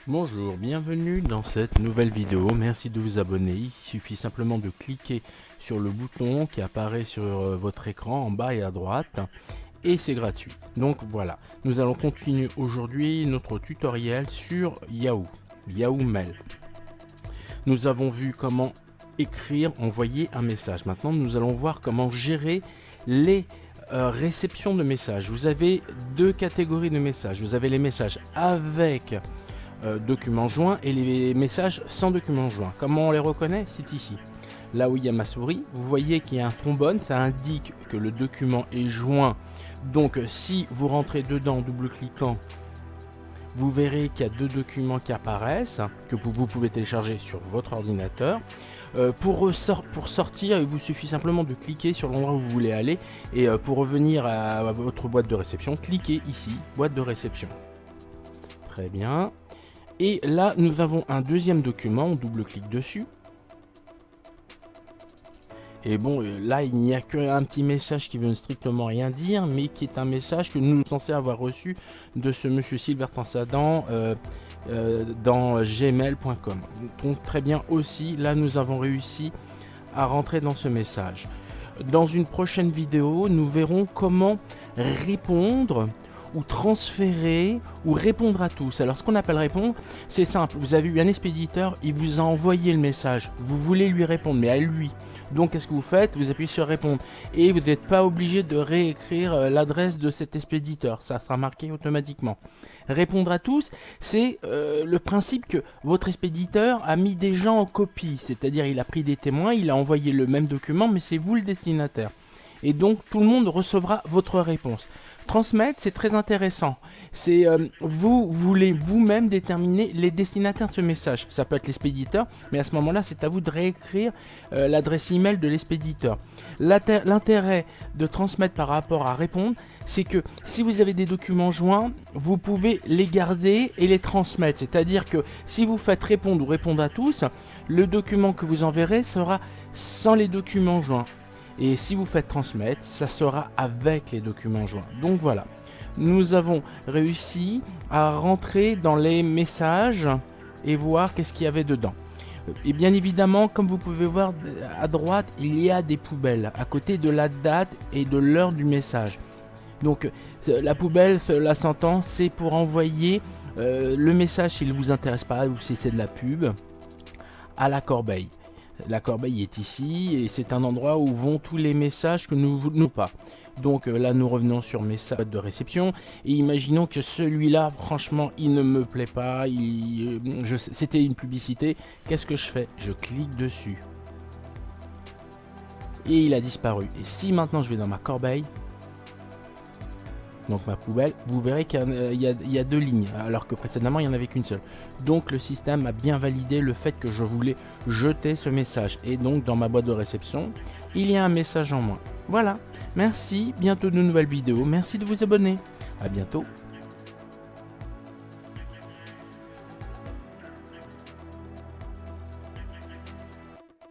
Bonjour, bienvenue dans cette nouvelle vidéo, merci de vous abonner. Il suffit simplement de cliquer sur le bouton qui apparaît sur votre écran en bas et à droite et c'est gratuit. Donc voilà, nous allons continuer aujourd'hui notre tutoriel sur Yahoo Mail. Nous avons vu comment écrire, envoyer un message. Maintenant nous allons voir comment gérer les réceptions de messages. Vous avez deux catégories de messages. Vous avez les messages avec documents joints et les messages sans documents joints. Comment on les reconnaît? C'est ici. Là où il y a ma souris, vous voyez qu'il y a un trombone, ça indique que le document est joint. Donc si vous rentrez dedans en double-cliquant, vous verrez qu'il y a deux documents qui apparaissent, que vous pouvez télécharger sur votre ordinateur. Pour sortir, il vous suffit simplement de cliquer sur l'endroit où vous voulez aller. Et pour revenir à votre boîte de réception, cliquez ici, boîte de réception. Très bien. Et là, nous avons un deuxième document, on double-clique dessus. Et bon, là, il n'y a qu'un petit message qui veut strictement rien dire, mais qui est un message que nous sommes censés avoir reçu de ce monsieur Sylvestre Adam dans gmail.com. Donc très bien aussi, là, nous avons réussi à rentrer dans ce message. Dans une prochaine vidéo, nous verrons comment répondre ou transférer ou répondre à tous. Alors ce qu'on appelle répondre, c'est simple. Vous avez eu un expéditeur, il vous a envoyé le message, vous voulez lui répondre, mais à lui. Donc qu'est-ce que vous faites? Vous appuyez sur répondre et vous n'êtes pas obligé de réécrire l'adresse de cet expéditeur, ça sera marqué automatiquement. Répondre à tous, c'est le principe que votre expéditeur a mis des gens en copie, c'est-à-dire il a pris des témoins, il a envoyé le même document, mais c'est vous le destinataire. Et donc tout le monde recevra votre réponse. Transmettre, c'est très intéressant. C'est vous voulez vous-même déterminer les destinataires de ce message. Ça peut être l'expéditeur, mais à ce moment-là, c'est à vous de réécrire l'adresse email de l'expéditeur. L'intérêt de transmettre par rapport à répondre, c'est que si vous avez des documents joints, vous pouvez les garder et les transmettre. C'est-à-dire que si vous faites répondre ou répondre à tous, le document que vous enverrez sera sans les documents joints. Et si vous faites transmettre, ça sera avec les documents joints. Donc voilà, nous avons réussi à rentrer dans les messages et voir qu'est-ce qu'il y avait dedans. Et bien évidemment, comme vous pouvez voir à droite, il y a des poubelles à côté de la date et de l'heure du message. Donc la poubelle, cela s'entend, c'est pour envoyer le message s'il ne vous intéresse pas ou si c'est de la pub à la corbeille. La corbeille est ici et c'est un endroit où vont tous les messages que nous ne voulons pas. Donc là nous revenons sur message de réception et imaginons que celui-là franchement il ne me plaît pas, c'était une publicité. Qu'est-ce que je fais? Je clique dessus et il a disparu. Et si maintenant je vais dans ma corbeille, donc ma poubelle, vous verrez qu'il y a deux lignes, alors que précédemment il n'y en avait qu'une seule. Donc le système a bien validé le fait que je voulais jeter ce message. Et donc dans ma boîte de réception, il y a un message en moins. Voilà, merci, bientôt de nouvelles vidéos, merci de vous abonner. À bientôt.